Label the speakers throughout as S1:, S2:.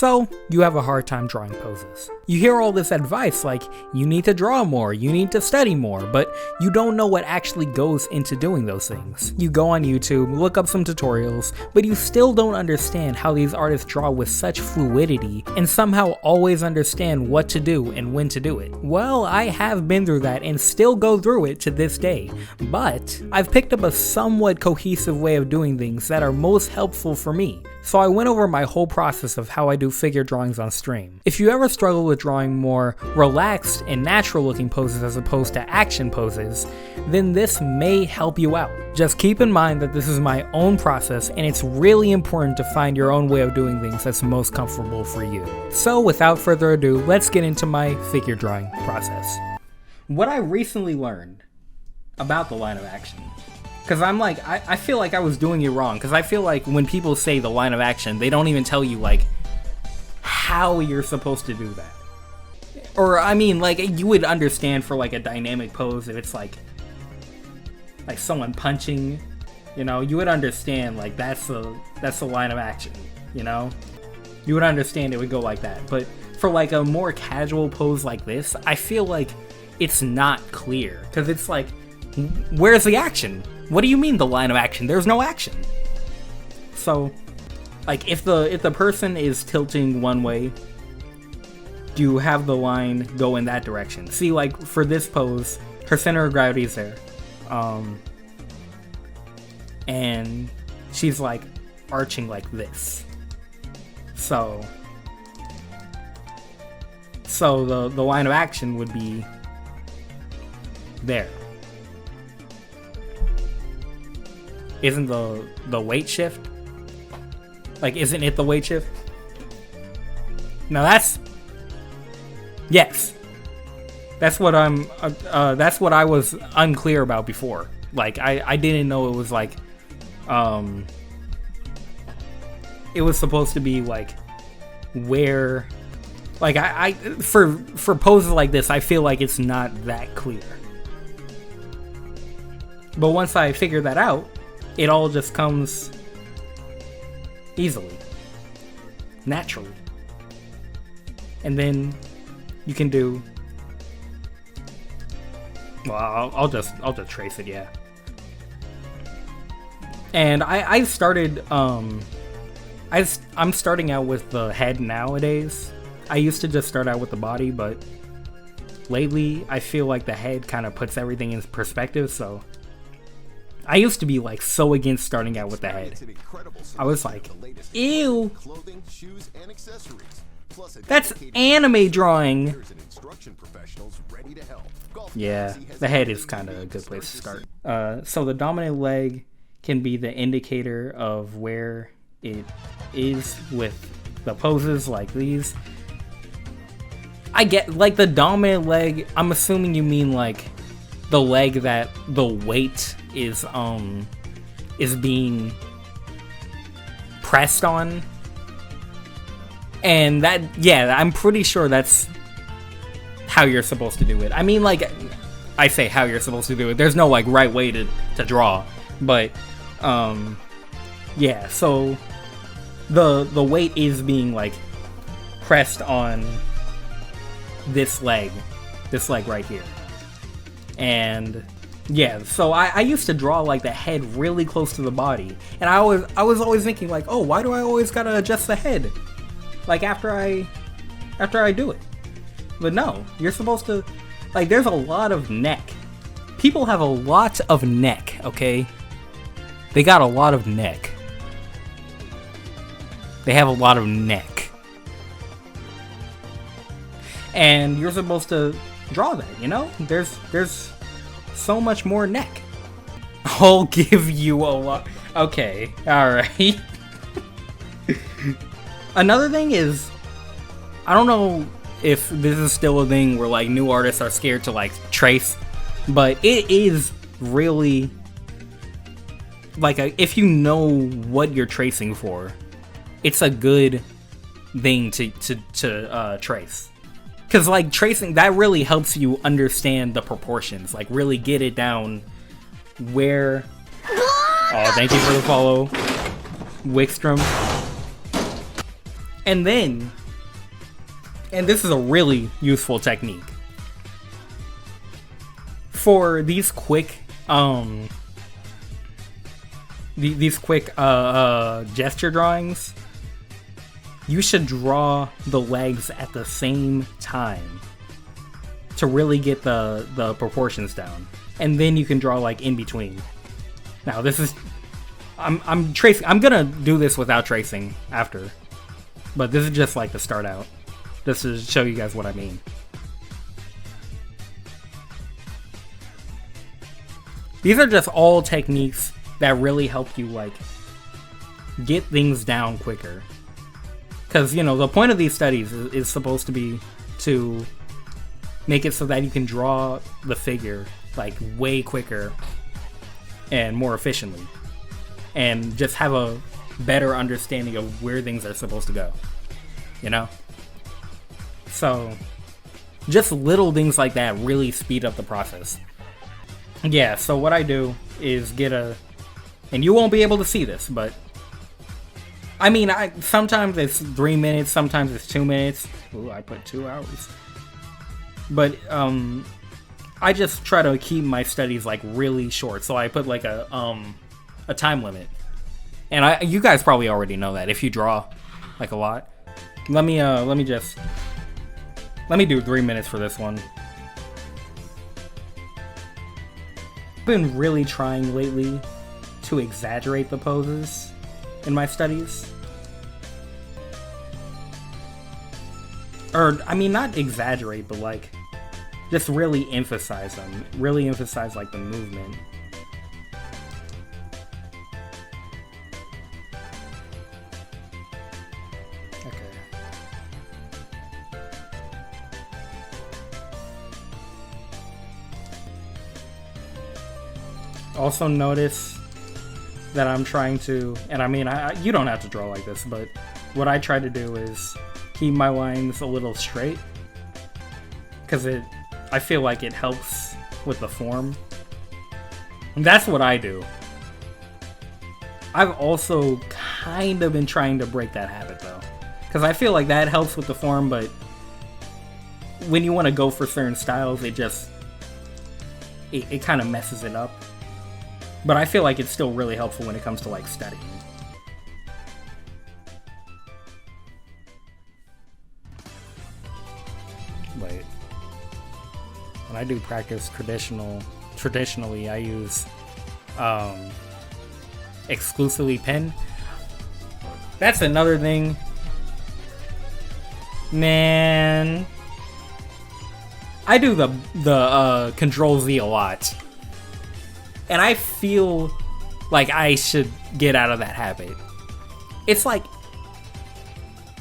S1: So, you have a hard time drawing poses. You hear all this advice like, you need to draw more, you need to study more, but you don't know what actually goes into doing those things. You go on YouTube, look up some tutorials, but you still don't understand how these artists draw with such fluidity and somehow always understand what to do and when to do it. Well, I have been through that and still go through it to this day, but I've picked up a somewhat cohesive way of doing things that are most helpful for me. So I went over my whole process of how I do figure drawings on stream. If you ever struggle with drawing more relaxed and natural looking poses as opposed to action poses, then this may help you out. Just keep in mind that this is my own process and it's really important to find your own way of doing things that's most comfortable for you. So without further ado, let's get into my figure drawing process. What I recently learned about the line of action, because I'm like, I feel like I was doing it wrong, because I feel like when people say the line of action, they don't even tell you like how you're supposed to do that. Or I mean, like, you would understand for like a dynamic pose if it's like someone punching, you know, you would understand like that's the line of action, you know, you would understand it would go like that. But for like a more casual pose like this, I feel like it's not clear, because it's like, where's the action? What do you mean the line of action? There's no action. So, like, if the person is tilting one way, do you have the line go in that direction? See, like, for this pose, her center of gravity is there. And she's, like, arching like this. So the line of action would be there. Isn't the weight shift? Like, isn't it the weight shift? Now yes. That's what I was unclear about before. Like, I didn't know it was like, it was supposed to be like where, like for poses like this, I feel like it's not that clear. But once I figure that out, it all just comes easily, naturally. And then you can do, well, I'll just trace it, yeah. And I started, I'm starting out with the head nowadays. I used to just start out with the body, but lately I feel like the head kind of puts everything in perspective, so I used to be like so against starting out with the head. I was like, ew, that's anime drawing. Yeah, the head is kind of a good place to start. So the dominant leg can be the indicator of where it is with the poses like these. I get, like, the dominant leg, I'm assuming you mean like the leg that the weight is being pressed on. And that, yeah, I'm pretty sure that's how you're supposed to do it. I mean, like, I say how you're supposed to do it. There's no, like, right way to draw. But, yeah, so the weight is being, like, pressed on this leg right here. And yeah, so I used to draw like the head really close to the body, and I was always thinking like, oh, why do I always gotta adjust the head like after I do it? But no, you're supposed to, like, there's a lot of neck. People have a lot of neck, okay? They got a lot of neck. They have a lot of neck. And you're supposed to draw that, you know? There's so much more neck. I'll give you a lot. Okay, alright. Another thing is, I don't know if this is still a thing where like new artists are scared to like trace, but it is really like if you know what you're tracing for, it's a good thing to trace. Because, like, tracing, that really helps you understand the proportions. Like, really get it down where... Oh, thank you for the follow, Wickstrom. And then, and this is a really useful technique, for these quick gesture drawings, you should draw the legs at the same time to really get the proportions down, and then you can draw like in between. Now this is, I'm tracing. I'm gonna do this without tracing after, but this is just like to start out. This is to show you guys what I mean. These are just all techniques that really help you like get things down quicker. Because, you know, the point of these studies is supposed to be to make it so that you can draw the figure like way quicker and more efficiently, and just have a better understanding of where things are supposed to go, you know? So just little things like that really speed up the process. Yeah, so what I do is get a, and you won't be able to see this, but I mean, sometimes it's 3 minutes, sometimes it's 2 minutes. Ooh, I put 2 hours. But I just try to keep my studies like really short, so I put like a time limit. And you guys probably already know that if you draw like a lot. Let me do 3 minutes for this one. I've been really trying lately to exaggerate the poses in my studies. Or, I mean, not exaggerate, but like, just really emphasize them. Really emphasize like the movement. Also notice that I'm trying to, and I mean, you don't have to draw like this, but what I try to do is keep my lines a little straight, because I feel like it helps with the form. And that's what I do. I've also kind of been trying to break that habit though, because I feel like that helps with the form, but when you want to go for certain styles, it kind of messes it up. But I feel like it's still really helpful when it comes to like studying. Wait. When I do practice traditionally I use exclusively pen. That's another thing. Man. I do the Control Z a lot. And I feel like I should get out of that habit. It's like,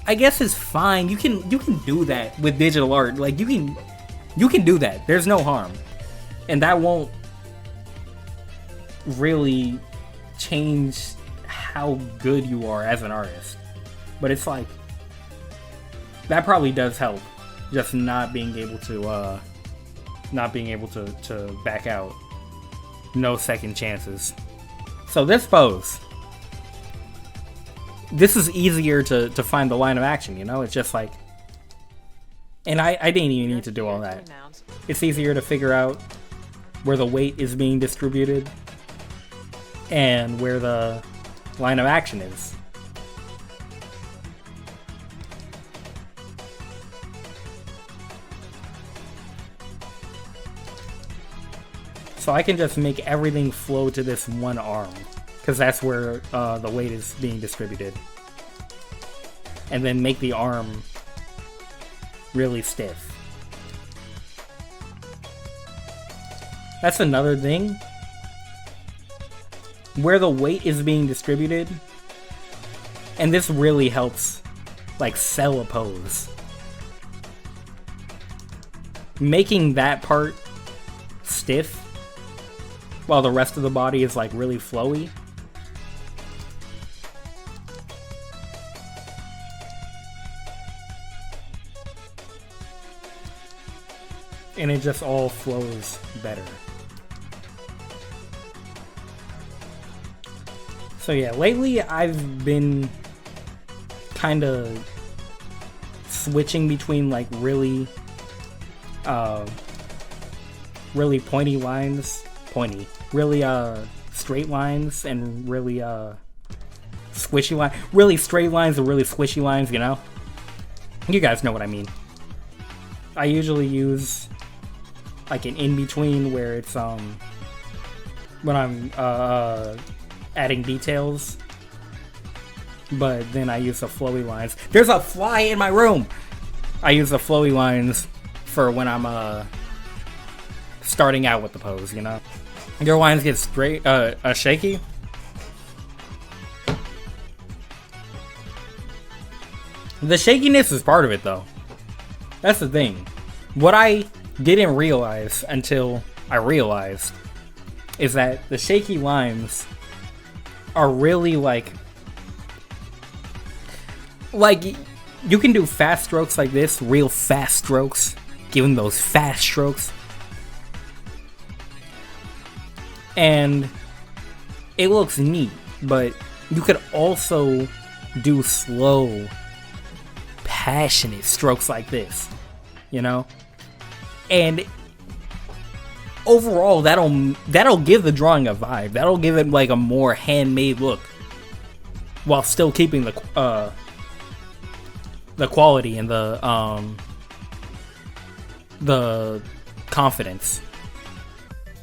S1: I guess it's fine. You can do that with digital art. Like you can do that. There's no harm. And that won't really change how good you are as an artist. But it's like, that probably does help. Just not being able to back out. No second chances. So this pose, this is easier to find the line of action, you know? It's just like, and I didn't even need to do all that. It's easier to figure out where the weight is being distributed and where the line of action is. So I can just make everything flow to this one arm, because that's where the weight is being distributed. And then make the arm really stiff. That's another thing. Where the weight is being distributed, and this really helps like sell a pose. Making that part stiff while the rest of the body is like really flowy. And it just all flows better. So yeah, lately I've been kind of switching between like really pointy lines, really straight lines and really squishy lines, really straight lines and really squishy lines, you know? You guys know what I mean. I usually use like an in-between where it's when I'm adding details, but then I use the flowy lines. There's a fly in my room! I use the flowy lines for when I'm starting out with the pose, you know? Your lines get straight, shaky. The shakiness is part of it, though. That's the thing. What I didn't realize until I realized is that the shaky lines are really like you can do fast strokes like this, real fast strokes, giving those fast strokes, and it looks neat, but you could also do slow, passionate strokes like this, you know? And overall, that'll give the drawing a vibe. That'll give it like a more handmade look, while still keeping the quality and the confidence.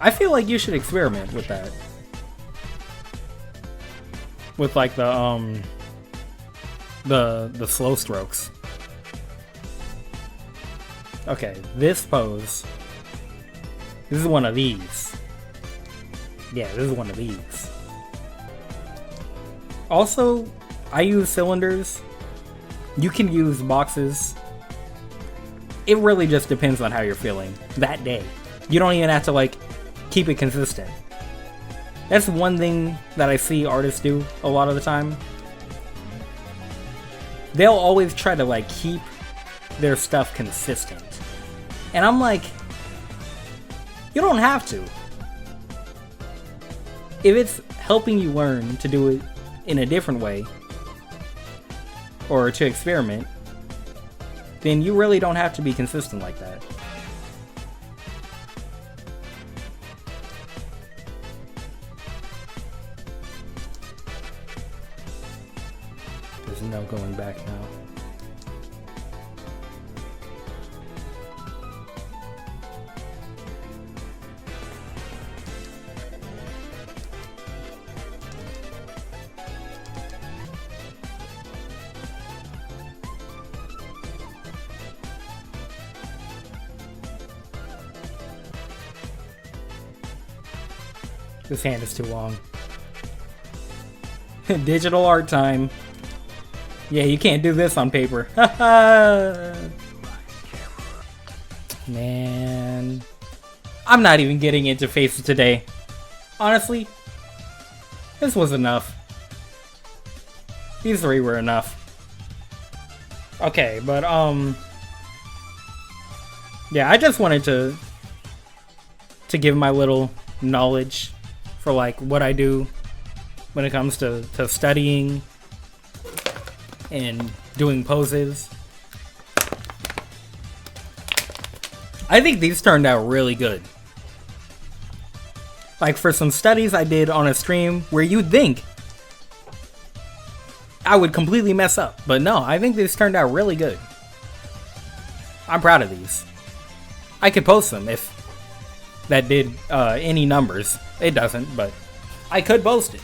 S1: I feel like you should experiment with that, with like the slow strokes. Okay, this pose. This is one of these. Yeah, this is one of these. Also, I use cylinders. You can use boxes. It really just depends on how you're feeling that day. You don't even have to like keep it consistent. That's one thing that I see artists do a lot of the time. They'll always try to like keep their stuff consistent. And I'm like, you don't have to. If it's helping you learn to do it in a different way, or to experiment, then you really don't have to be consistent like that. There's no going back now. This hand is too long. Digital art time. Yeah, you can't do this on paper. Man. I'm not even getting into faces today. Honestly, this was enough. These three were enough. Okay, but yeah, I just wanted to give my little knowledge for like what I do when it comes to studying and doing poses. I think these turned out really good. Like for some studies I did on a stream where you'd think I would completely mess up, but no, I think these turned out really good. I'm proud of these. I could post them if that did any numbers. It doesn't, but I could post it.